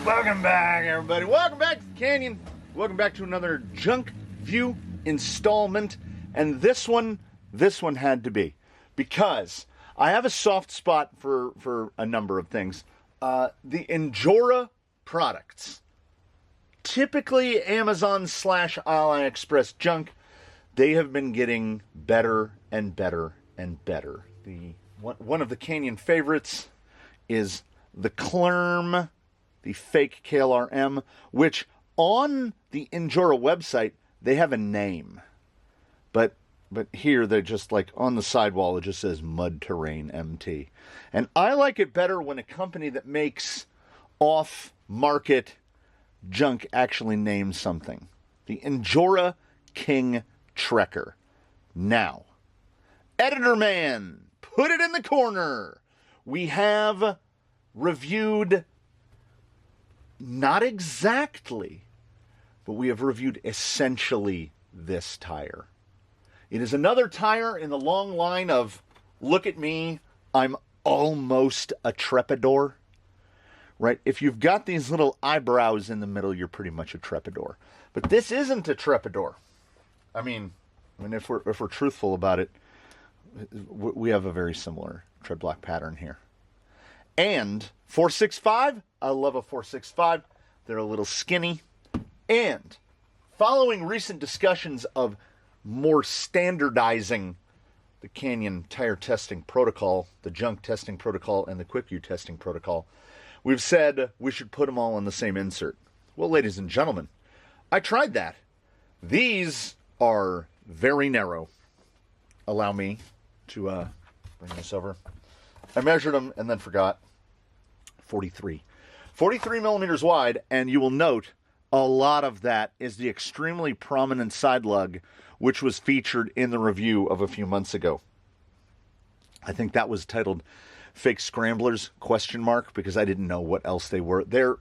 Welcome back, everybody. Welcome back to the Canyon. Welcome back to another Junkview installment. And this one had to be, because I have a soft spot for a number of things. The Injora products, typically Amazon / AliExpress junk, they have been getting better and better and better. One of the Canyon favorites is the Clerm, the fake KLRM, which on the Injora website, they have a name. But here, they're just like on the sidewall, it just says Mud Terrain MT. And I like it better when a company that makes off-market junk actually names something. The Injora King Trekker. Now, Editor Man, put it in the corner. We have reviewed, not exactly, but we have reviewed essentially this tire. It is another tire in the long line of, look at me, I'm almost a Trepador. Right? If you've got these little eyebrows in the middle, you're pretty much a Trepador. But this isn't a Trepador. I mean, if we're truthful about it, we have a very similar tread block pattern here. And 465, I love a 465. They're a little skinny. And following recent discussions of more standardizing the Canyon tire testing protocol, the junk testing protocol, and the Quick-View testing protocol, we've said we should put them all on the same insert. Well, ladies and gentlemen, I tried that. These are very narrow. Allow me to bring this over. I measured them and then forgot. 43 millimeters wide, and you will note a lot of that is the extremely prominent side lug, which was featured in the review of a few months ago. I think that was titled Fake Scramblers, ? Because I didn't know what else they were. They're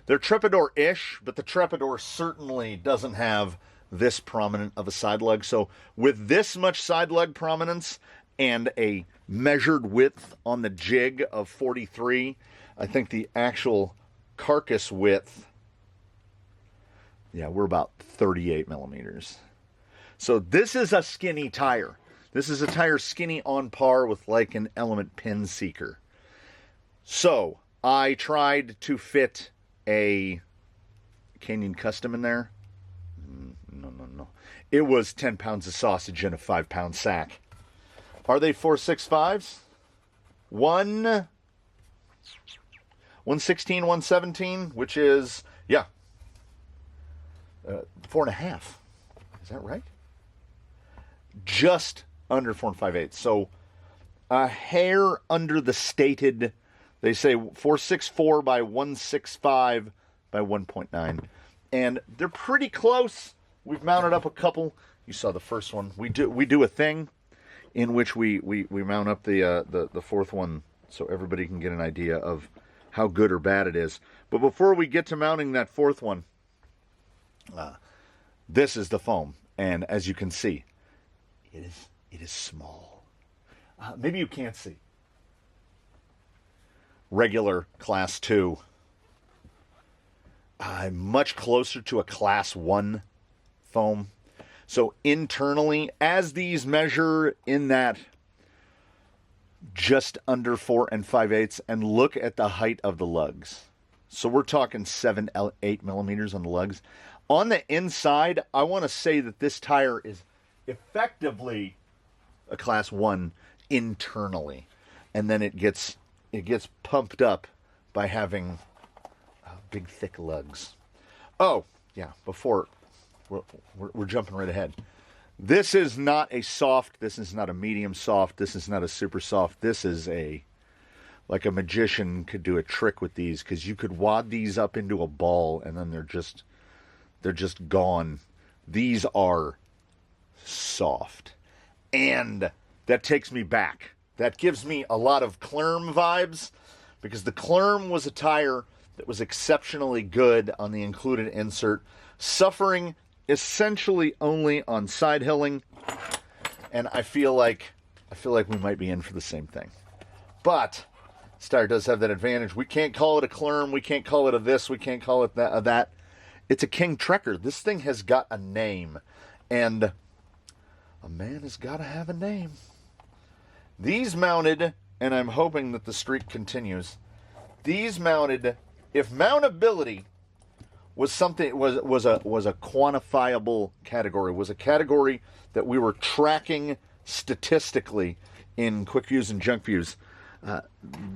Trepador-ish, but the Trepador certainly doesn't have this prominent of a side lug. So with this much side lug prominence and a measured width on the jig of 43, I think the actual carcass width, we're about 38 millimeters. So this is a skinny tire. This is a tire skinny on par with like an Element Pin Seeker. So I tried to fit a Canyon Custom in there. No. It was 10 pounds of sausage in a 5-pound sack. Are they 465s? 116, 117, which is, 4.5. Is that right? Just under 4 5/8. So a hair under the stated, they say 464 by 165 by 1.9. And they're pretty close. We've mounted up a couple. You saw the first one. We do a thing in which we mount up the fourth one so everybody can get an idea of how good or bad it is. But before we get to mounting that fourth one, this is the foam. And as you can see, it is small. Maybe you can't see. Regular class 2. Much closer to a class 1 foam. So internally, as these measure in that just under 4 5/8, and look at the height of the lugs. So we're talking 7, 8 millimeters on the lugs. On the inside, I want to say that this tire is effectively a class 1 internally, and then it gets pumped up by having big thick lugs. Oh yeah, before we're jumping right ahead. This is not a soft. This is not a medium soft. This is not a super soft. This is like a magician could do a trick with these, because you could wad these up into a ball and then they're just gone. These are soft. And that takes me back. That gives me a lot of Clerm vibes, because the Clerm was a tire that was exceptionally good on the included insert, suffering essentially only on side hilling, and I feel like we might be in for the same thing. But This tire does have that advantage. We can't call it a Clerm. We can't call it a this. We can't call it that. It's a King Trekker. This thing has got a name. And a man has got to have a name. These mounted, and I'm hoping that the streak continues. These mounted, if mountability was something, was a quantifiable category, was a category that we were tracking statistically in quick views and junk views,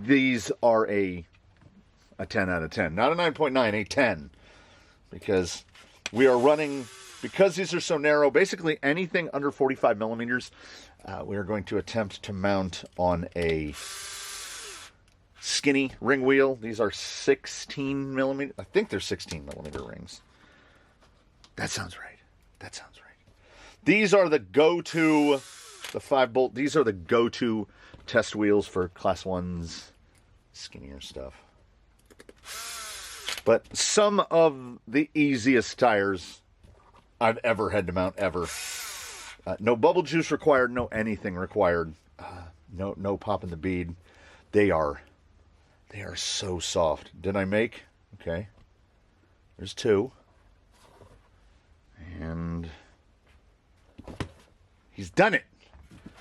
these are a 10 out of 10. Not a 9.9, a 10. Because we are running, because these are so narrow, basically anything under 45 millimeters, we are going to attempt to mount on a skinny ring wheel. These are 16 millimeter. I think they're 16 millimeter rings. That sounds right. That sounds right. These are the go-to, the 5-bolt. These are the go-to test wheels for class 1s, skinnier stuff. But some of the easiest tires I've ever had to mount, ever. No bubble juice required, no anything required. No pop in the bead. They are so soft. Did I make? Okay. There's 2. And he's done it.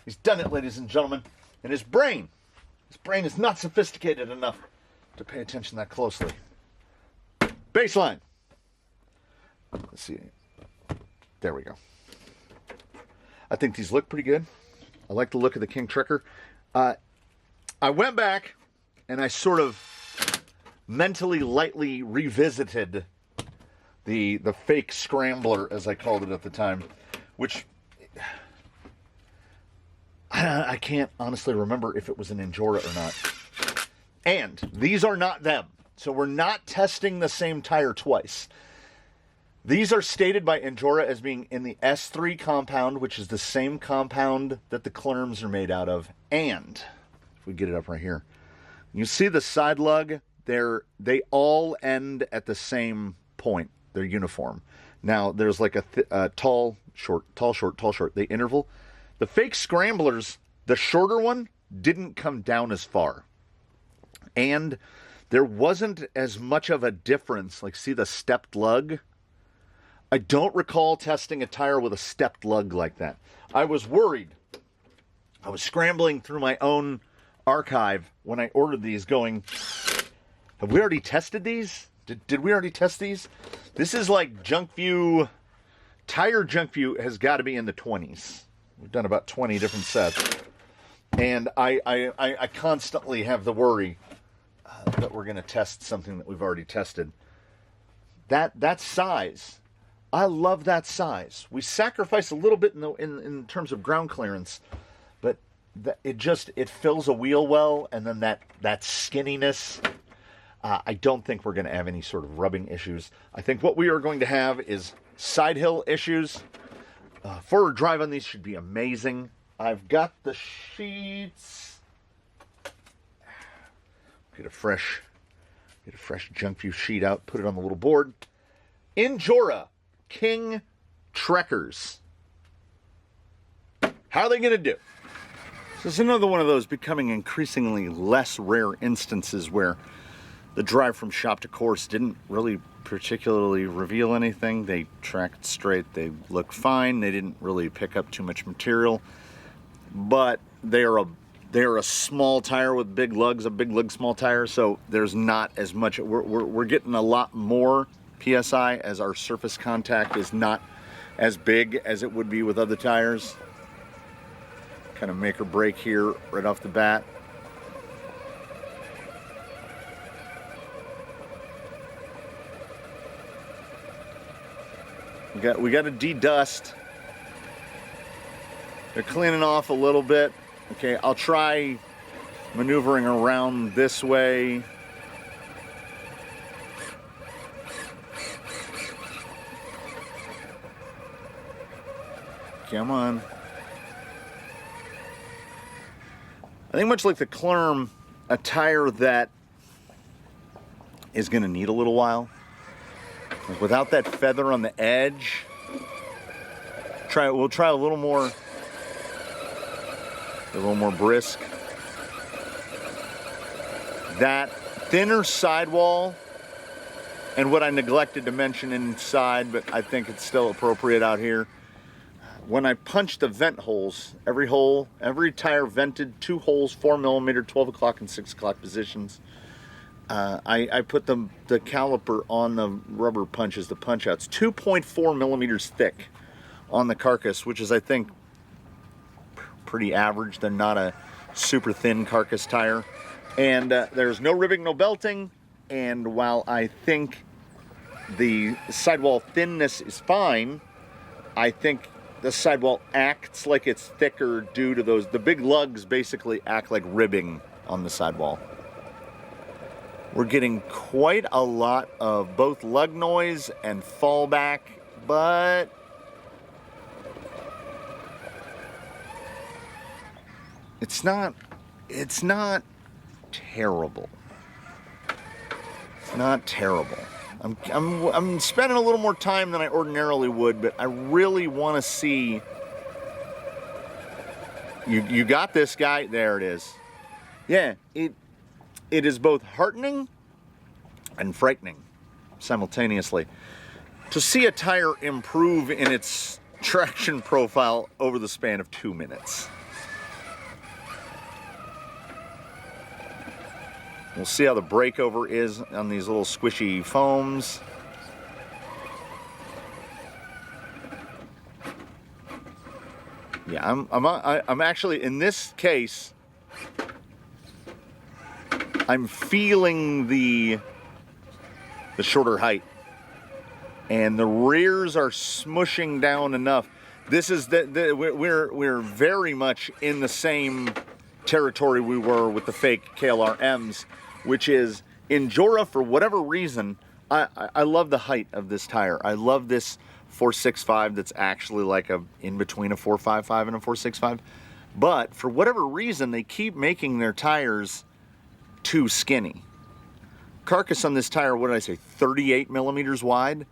He's done it, ladies and gentlemen. And his brain is not sophisticated enough to pay attention that closely. Baseline. Let's see. There we go. I think these look pretty good. I like the look of the King Trekker. I went back and I sort of mentally lightly revisited the fake scrambler, as I called it at the time, which I can't honestly remember if it was an Injora or not. And these are not them. So we're not testing the same tire twice. These are stated by Injora as being in the S3 compound, which is the same compound that the Clerms are made out of. And, if we get it up right here, you see the side lug? They all end at the same point. They're uniform. Now, there's like a tall, short, tall, short, tall, short. The interval. The fake scramblers, the shorter one, didn't come down as far. And there wasn't as much of a difference. Like, see the stepped lug? I don't recall testing a tire with a stepped lug like that. I was worried. I was scrambling through my own archive when I ordered these going, have we already tested these? Did we already test these? This is like Junkview. Tire Junkview has got to be in the 20s. We've done about 20 different sets. And I constantly have the worry that we're going to test something that we've already tested. That size, I love that size. We sacrifice a little bit in terms of ground clearance, but it fills a wheel well, and then that skinniness. I don't think we're going to have any sort of rubbing issues. I think what we are going to have is side hill issues. Forward drive on these should be amazing. I've got the sheets. Get a fresh Junkview sheet out, put it on the little board. Injora King Trekkers. How are they going to do? This is another one of those becoming increasingly less rare instances where the drive from shop to course didn't really particularly reveal anything. They tracked straight. They looked fine. They didn't really pick up too much material. But they are a small tire with big lugs, a big lug small tire, so there's not as much. We're getting a lot more PSI as our surface contact is not as big as it would be with other tires. Kind of make or break here right off the bat. We got to de-dust. They're cleaning off a little bit. Okay, I'll try maneuvering around this way. Come on. I think much like the Clerm, a tire that is going to need a little while. Like without that feather on the edge. We'll try a little more brisk. that thinner sidewall, and what I neglected to mention inside, but I think it's still appropriate out here. When I punched the vent holes, every tire vented 2 holes, 4mm, 12 o'clock and 6 o'clock positions. I put the caliper on the rubber punches, the punch outs, 2.4mm thick on the carcass, which is, I think, pretty average. They're not a super thin carcass tire. And there's no ribbing, no belting. And while I think the sidewall thinness is fine, I think the sidewall acts like it's thicker due to the big lugs basically act like ribbing on the sidewall. We're getting quite a lot of both lug noise and fallback, but it's not terrible. It's not terrible. I'm spending a little more time than I ordinarily would, but I really want to see. You got this guy. There it is. Yeah, it is both heartening and frightening simultaneously to see a tire improve in its traction profile over the span of 2 minutes. We'll see how the breakover is on these little squishy foams. Yeah, I'm actually, in this case, I'm feeling the shorter height, and the rears are smushing down enough. This is we're very much in the same territory we were with the fake KLR-Ms, which is Injora, for whatever reason. I love the height of this tire. I love this 465 that's actually like in between a 455 and a 465. But for whatever reason, they keep making their tires too skinny. Carcass on this tire, what did I say, 38mm wide?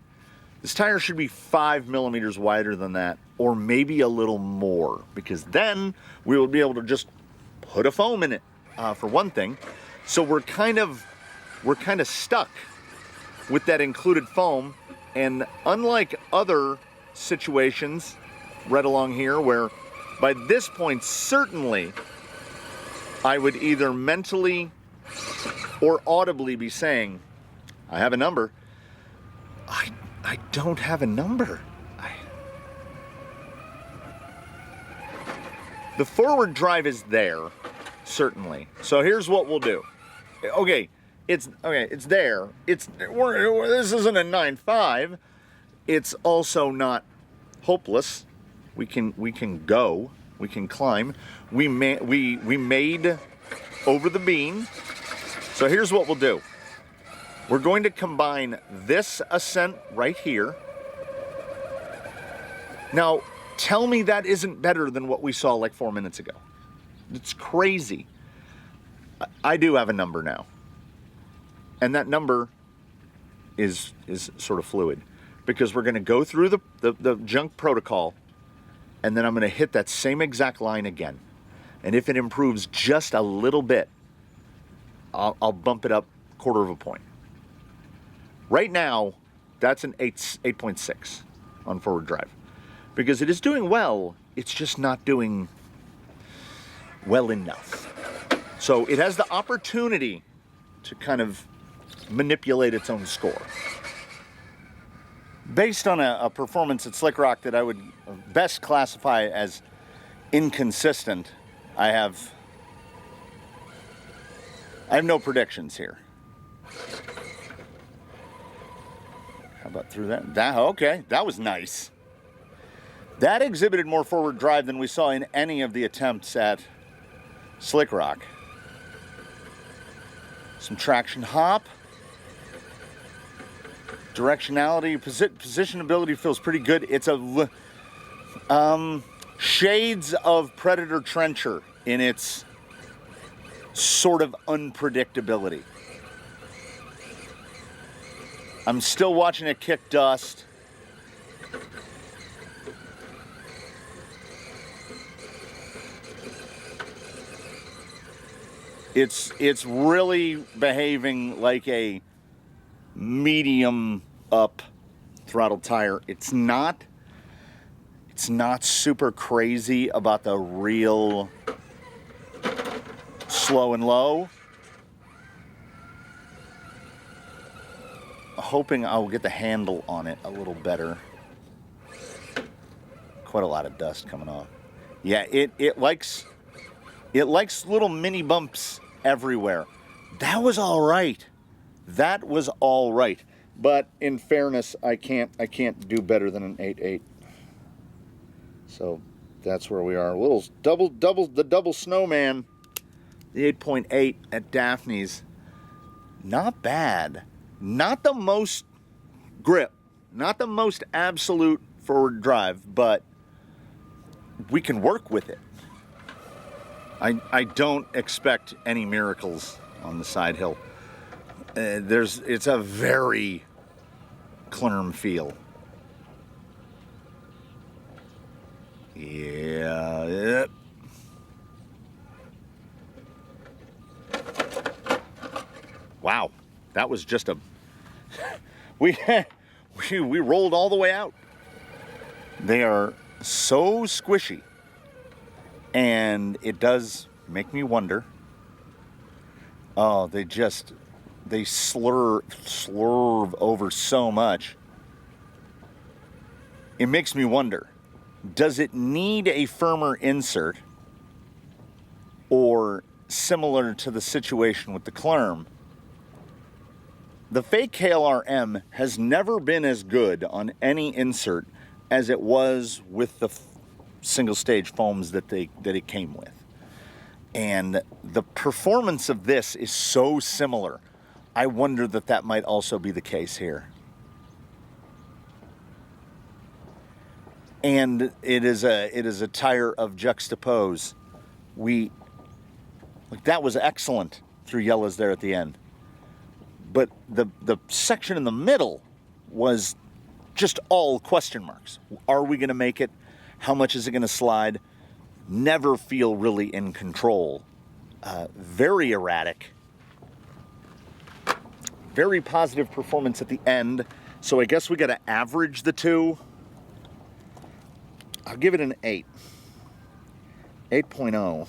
This tire should be 5mm wider than that, or maybe a little more, because then we will be able to just put a foam in it, for one thing. So we're kind of stuck with that included foam. And unlike other situations right along here, where by this point certainly I would either mentally or audibly be saying, I have a number, I don't have a number. The forward drive is there, certainly. So here's what we'll do. Okay, it's there. This isn't a 9.5. It's also not hopeless. We can go. We can climb. We made over the beam. So here's what we'll do. We're going to combine this ascent right here. Now, tell me that isn't better than what we saw like 4 minutes ago. It's crazy. I do have a number now. And that number is sort of fluid, because we're going to go through the junk protocol, and then I'm going to hit that same exact line again. And if it improves just a little bit, I'll bump it up 1/4 of a point. Right now, that's an 8.6 on forward drive, because it is doing well. It's just not doing well enough. So it has the opportunity to kind of manipulate its own score. Based on a performance at Slick Rock that I would best classify as inconsistent, I have no predictions here. How about through that? Okay, that was nice. That exhibited more forward drive than we saw in any of the attempts at Slick Rock. Some traction hop. Directionality, positionability feels pretty good. It's a shades of Predator Trencher in its sort of unpredictability. I'm still watching it kick dust. It's really behaving like a medium up throttle tire. It's not super crazy about the real slow and low. Hoping I'll get the handle on it a little better. Quite a lot of dust coming off. Yeah, it likes little mini bumps everywhere. That was all right. That was all right. But in fairness, I can't do better than an 8.8. So that's where we are. A little double snowman. The 8.8 at Daphne's. Not bad. Not the most grip. Not the most absolute forward drive, but we can work with it. I don't expect any miracles on the side hill. It's a very Clerm feel. Yeah. Wow, that was just a we rolled all the way out. They are so squishy, and it does make me wonder. Oh, they slurve over so much. It makes me wonder, does it need a firmer insert, or similar to the situation with the Clerm, the fake KLRM has never been as good on any insert as it was with the single stage foams that it came with. And the performance of this is so similar. I wonder that might also be the case here. And it is a tire of juxtapose. That was excellent through yellows there at the end. But the section in the middle was just all question marks. Are we going to make it? How much is it going to slide? Never feel really in control. Very erratic. Very positive performance at the end. So I guess we got to average the two. I'll give it an 8. 8.0.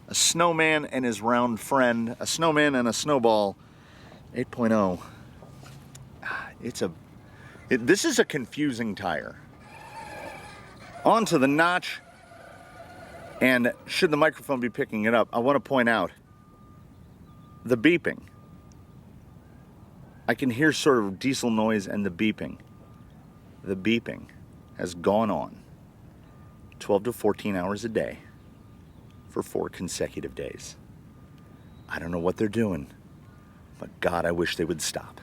A snowman and his round friend. A snowman and a snowball. 8.0. This is a confusing tire. Onto the notch. And should the microphone be picking it up, I want to point out the beeping. I can hear sort of diesel noise and the beeping. The beeping has gone on 12 to 14 hours a day for 4 consecutive days. I don't know what they're doing, but God, I wish they would stop.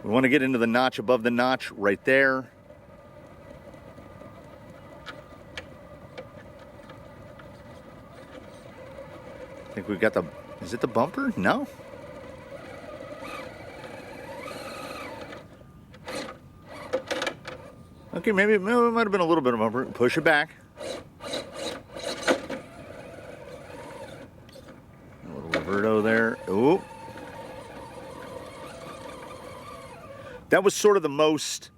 We want to get into the notch above the notch right there. I think we've got is it the bumper? No. Okay, maybe it might have been a little bit of bumper. Push it back. A little Roberto there. Ooh. That was sort of the most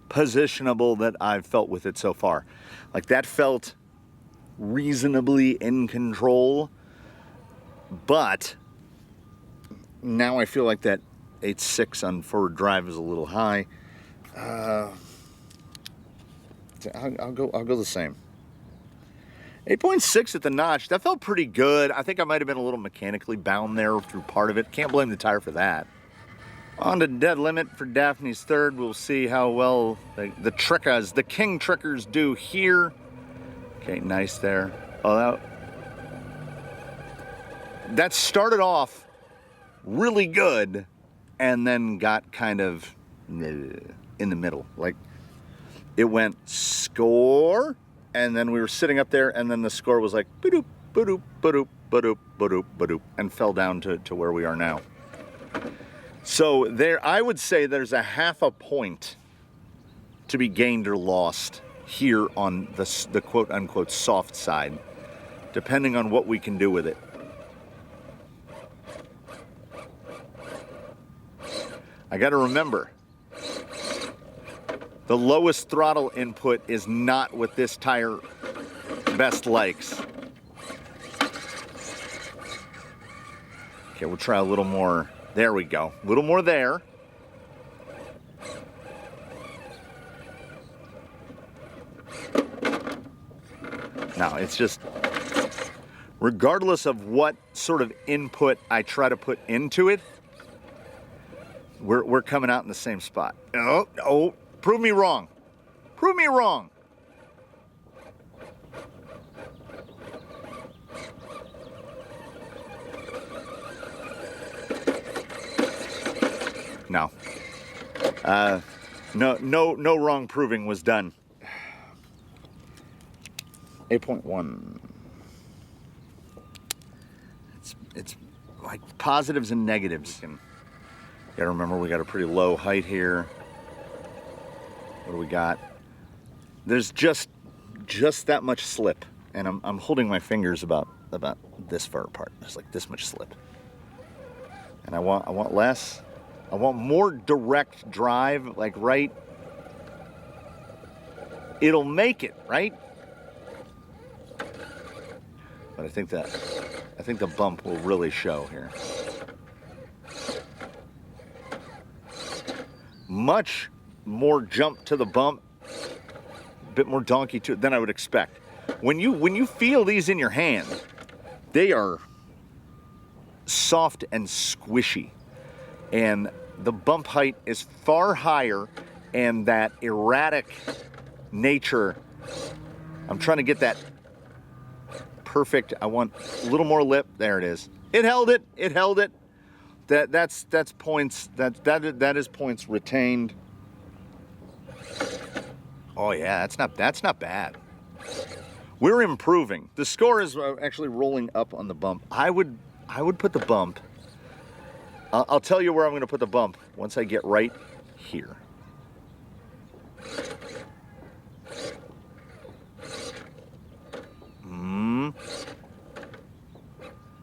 positionable that I've felt with it so far. Like, that felt reasonably in control. But now I feel like that 8.6 on forward drive is a little high. I'll go the same. 8.6 at the notch. That felt pretty good. I think I might have been a little mechanically bound there through part of it. Can't blame the tire for that. On to dead limit for Daphne's third. We'll see how well the Trekkers, the King Trekkers, do here. Okay, nice there. Oh, that started off really good and then got kind of in the middle. Like, it went score, and then we were sitting up there, and then the score was like ba-doop, ba-doop, ba-doop, ba-doop, ba-doop, ba-doop, and fell down to where we are now. So there, I would say there's a half a point to be gained or lost here on the quote-unquote soft side. depending on what we can do with it. I got to remember, the lowest throttle input is not what this tire best likes. Okay, we'll try a little more. There we go. A little more there. Now, it's just, regardless of what sort of input I try to put into it, we're coming out in the same spot. Oh, prove me wrong. Prove me wrong. No. No wrong proving was done. 8.1. It's like positives and negatives. And you gotta remember, we got a pretty low height here. What do we got? There's just that much slip, and I'm holding my fingers about this far apart. There's like this much slip, and I want less. I want more direct drive, like right. It'll make it, right? But I think the bump will really show here. Much more jump to the bump, a bit more donkey to it than I would expect. When you feel these in your hand, they are soft and squishy, and the bump height is far higher, and that erratic nature, I'm trying to get that perfect. I want a little more lip. There it is. It held it. It held it. That's points. That is points retained. Oh yeah, that's not bad. We're improving. The score is actually rolling up on the bump. I would put the bump. I'll tell you where I'm going to put the bump once I get right here.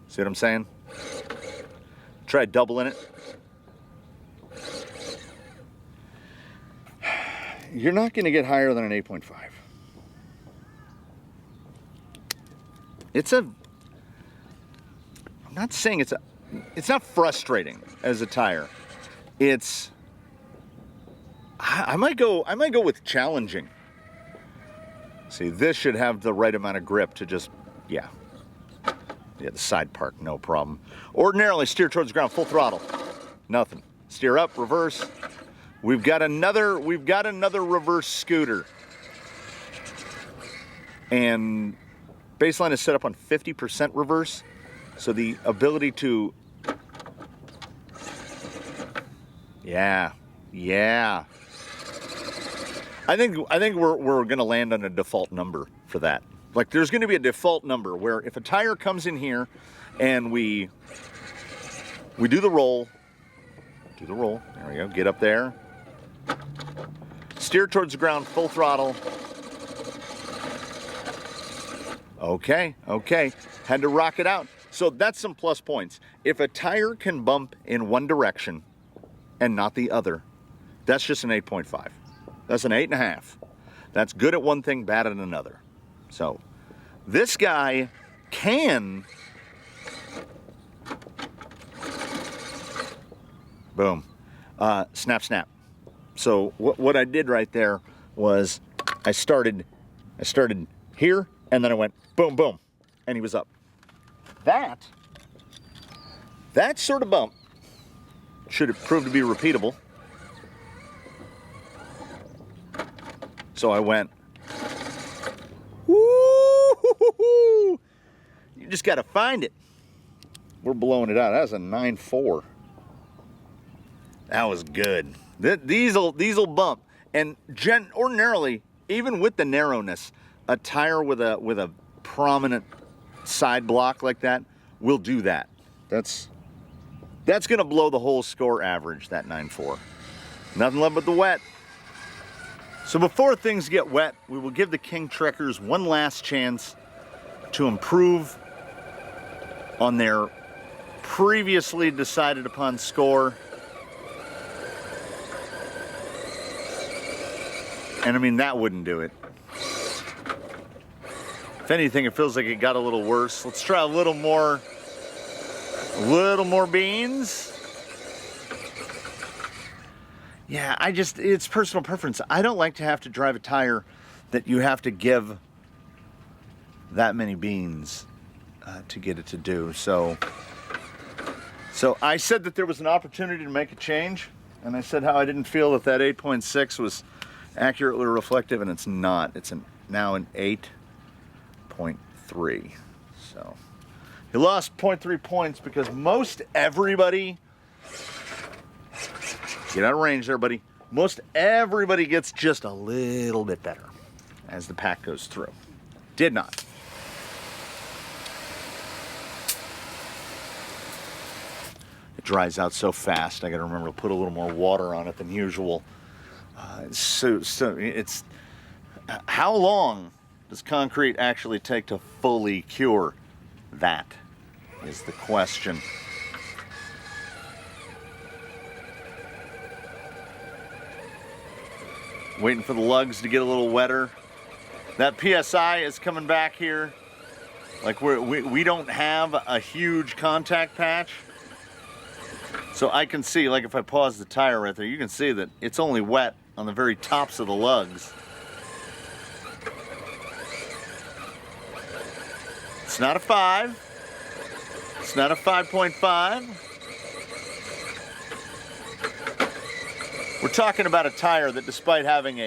See what I'm saying? Try doubling it. You're not going to get higher than an 8.5. I'm not saying it's not frustrating as a tire. I might go with challenging. See, this should have the right amount of grip to just, yeah, the side park, no problem. Ordinarily, steer towards the ground, full throttle, nothing. Steer up, reverse. We've got another reverse scooter. And baseline is set up on 50% reverse, so the ability to, yeah. I think we're gonna land on a default number for that. Like, there's gonna be a default number where if a tire comes in here and we do the roll, there we go, get up there, steer towards the ground, full throttle. Okay, had to rock it out. So that's some plus points. If a tire can bump in one direction and not the other, that's just an 8.5. That's an 8.5. That's good at one thing, bad at another. So this guy can, boom, snap. So what I did right there was I started here, and then I went boom, boom, and he was up. That sort of bump should have proved to be repeatable. So I went, woo! You just got to find it. We're blowing it out. That was a 9.4. That was good. These'll bump. And ordinarily, even with the narrowness, a tire with a prominent side block like that will do that. That's going to blow the whole score average, that 9.4. Nothing left but the wet. So before things get wet, we will give the King Trekkers one last chance to improve on their previously decided upon score. And I mean, that wouldn't do it. If anything, it feels like it got a little worse. Let's try a little more beans. Yeah, it's personal preference. I don't like to have to drive a tire that you have to give that many beans to get it to do. So I said that there was an opportunity to make a change, and I said how I didn't feel that 8.6 was accurately reflective, and it's not. It's now an 8.3. So he lost 0.3 points because most everybody, get out of range there, buddy. Most everybody gets just a little bit better as the pack goes through. Did not. It dries out so fast. I got to remember to put a little more water on it than usual. So it's, how long does concrete actually take to fully cure? That is the question. Waiting for the lugs to get a little wetter. That PSI is coming back here. Like we don't have a huge contact patch. So I can see, like if I pause the tire right there, you can see that it's only wet on the very tops of the lugs. It's not a 5. It's not a 5.5. We're talking about a tire that, despite having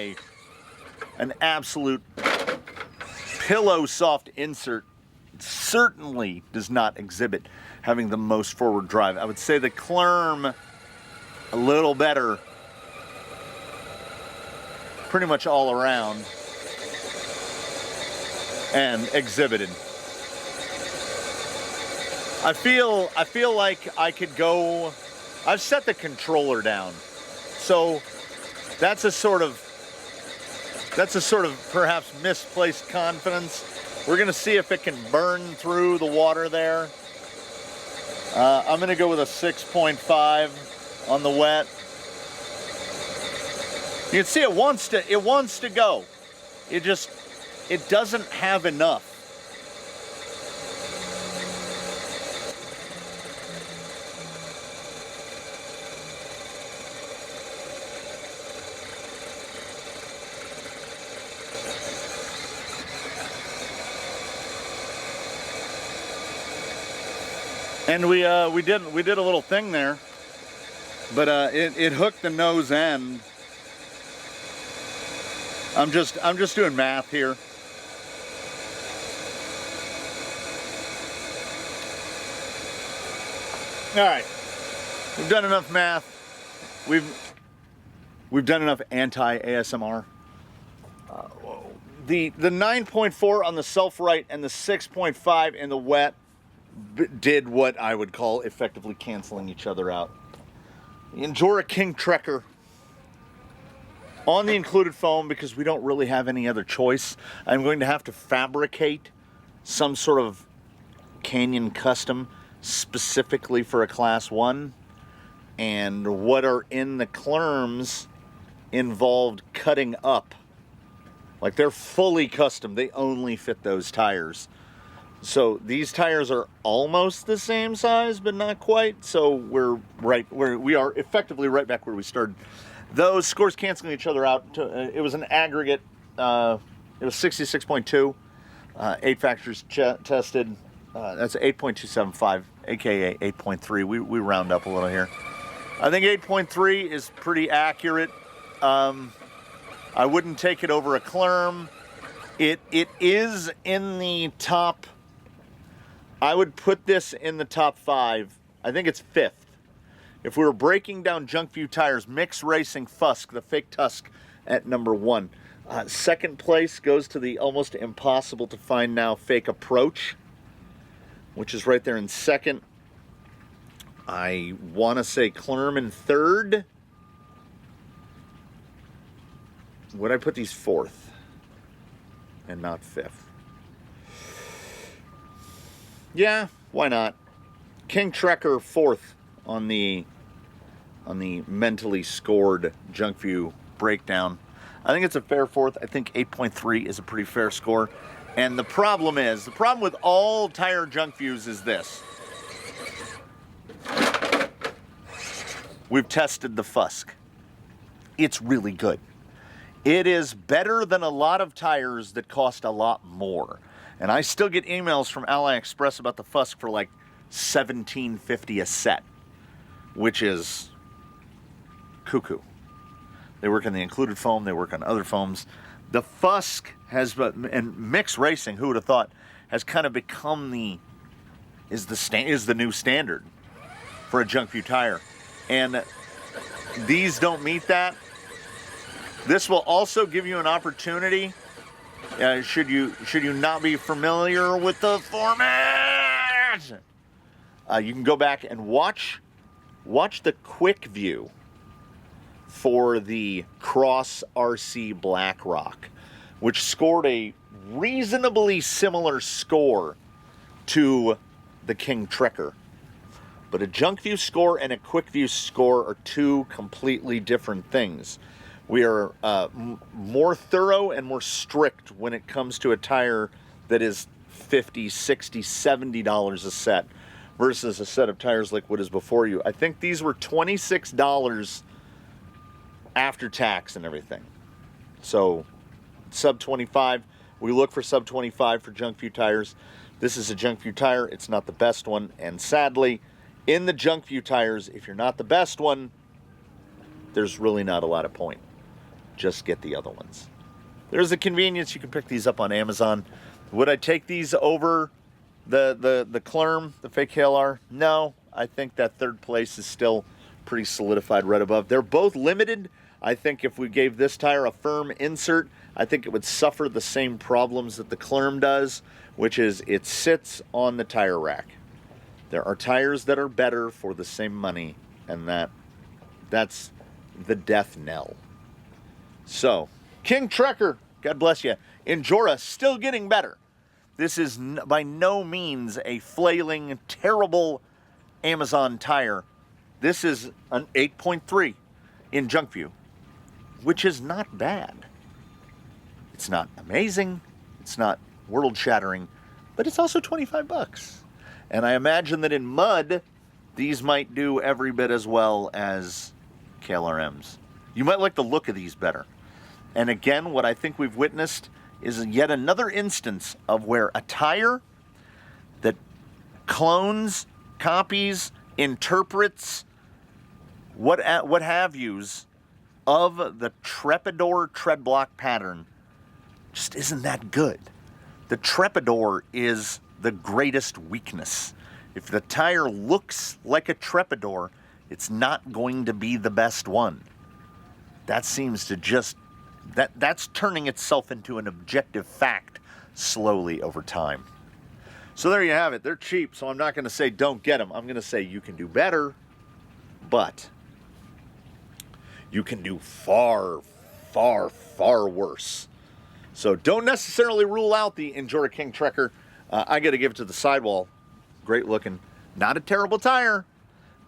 an absolute pillow soft insert, certainly does not exhibit having the most forward drive. I would say the Clerm a little better, pretty much all around, and exhibited. I feel like I could go. I've set the controller down. So that's a sort of perhaps misplaced confidence. We're gonna see if it can burn through the water there. I'm gonna go with a 6.5 on the wet. You can see it wants to go. It doesn't have enough. And we did a little thing there, but it hooked the nose end. I'm just doing math here. All right, we've done enough math. We've done enough anti-ASMR. The 9.4 on the self-right and the 6.5 in the wet did what I would call effectively canceling each other out. The Injora King Trekker on the included foam, because we don't really have any other choice. I'm going to have to fabricate some sort of Canyon custom specifically for a Class 1, and what are in the Clerms involved cutting up. Like, they're fully custom. They only fit those tires. So these tires are almost the same size, but not quite. So we are effectively right back where we started. Those scores canceling each other out. It was an aggregate. It was 66.2. 8 factors tested. That's 8.275, aka 8.3. We round up a little here. I think 8.3 is pretty accurate. I wouldn't take it over a Clerm. It is in the top. I would put this in the top 5. I think it's 5th. If we were breaking down Junkview tires, Mix Racing Fusk, the fake Tusk, at number 1. Second place goes to the almost impossible to find now fake Approach, which is right there in second. I want to say Clerm in third. Would I put these 4th and not 5th? Yeah, why not? King Trekker 4th on the mentally scored Junkview breakdown. I think it's a fair 4th. I think 8.3 is a pretty fair score. And the problem with all tire Junkviews is this. We've tested the Fusk. It's really good. It is better than a lot of tires that cost a lot more. And I still get emails from AliExpress about the Fusk for like $17.50 a set, which is cuckoo. They work on the included foam, they work on other foams. The Fusk has, and mixed racing, who would have thought, has kind of become is the new standard for a Junkview tire. And these don't meet that. This will also give you an opportunity, should you not be familiar with the format, you can go back and watch the quick view for the Cross RC Blackrock, which scored a reasonably similar score to the King Trekker. But a Junkview score and a quick view score are two completely different things. We are more thorough and more strict when it comes to a tire that is $50, $60, $70 a set versus a set of tires like what is before you. I think these were $26 after tax and everything. So sub 25. We look for sub 25 for Junkview tires. This is a Junkview tire. It's not the best one. And sadly, in the Junkview tires, if you're not the best one, there's really not a lot of point. Just get the other ones. There's a convenience. You can pick these up on Amazon. Would I take these over the Clerm, the fake KLR? No. I think that third place is still pretty solidified right above. They're both limited. I think if we gave this tire a firm insert, I think it would suffer the same problems that the Clerm does, which is it sits on the tire rack. There are tires that are better for the same money, and that's the death knell. So, King Trekker, God bless you. Injora, still getting better. This is by no means a flailing, terrible Amazon tire. This is an 8.3 in Junkview, which is not bad. It's not amazing. It's not world-shattering, but it's also 25 bucks. And I imagine that in mud, these might do every bit as well as KLRMs. You might like the look of these better. And again, what I think we've witnessed is yet another instance of where a tire that clones, copies, interprets, what have yous of the Trepador tread block pattern just isn't that good. The Trepador is the greatest weakness. If the tire looks like a Trepador, it's not going to be the best one. That seems to just, that's turning itself into an objective fact slowly over time. So there you have it. They're cheap, so I'm not going to say don't get them. I'm going to say you can do better, but you can do far, far, far worse. So don't necessarily rule out the Injora King Trekker. I got to give it to the Sidewall. Great looking. Not a terrible tire.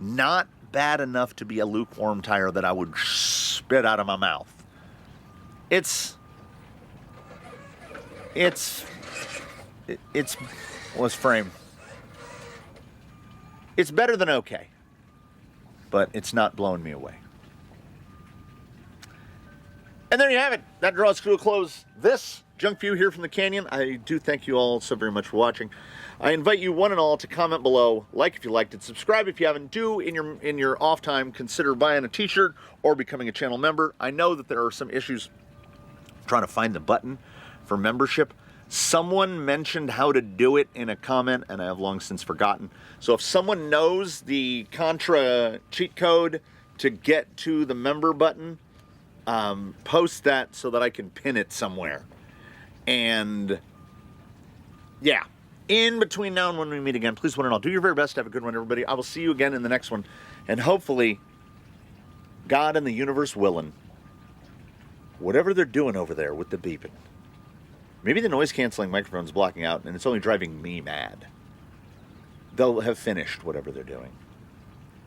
Not bad enough to be a lukewarm tire that I would spit out of my mouth. It's let's frame. It's better than okay, but it's not blowing me away. And there you have it. That draws to a close this Junkview here from the Canyon. I do thank you all so very much for watching. I invite you one and all to comment below, like if you liked it, subscribe if you haven't. Do in your off time consider buying a t-shirt or becoming a channel member. I know that there are some issues trying to find the button for membership. Someone mentioned how to do it in a comment, and I have long since forgotten. So if someone knows the Contra cheat code to get to the member button, post that so that I can pin it somewhere. And yeah, in between now and when we meet again, please one and all, do your very best to have a good one, everybody. I will see you again in the next one, and hopefully, God and the universe willing, whatever they're doing over there with the beeping, maybe the noise canceling microphone's blocking out and it's only driving me mad. they'll have finished whatever they're doing.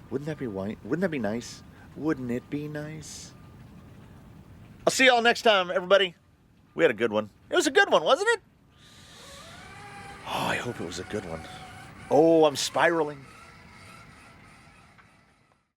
Wouldn't that be Wouldn't that be nice? Wouldn't it be nice? I'll see y'all next time, everybody. We had a good one. It was a good one, wasn't it? Oh, I hope it was a good one. Oh, I'm spiraling.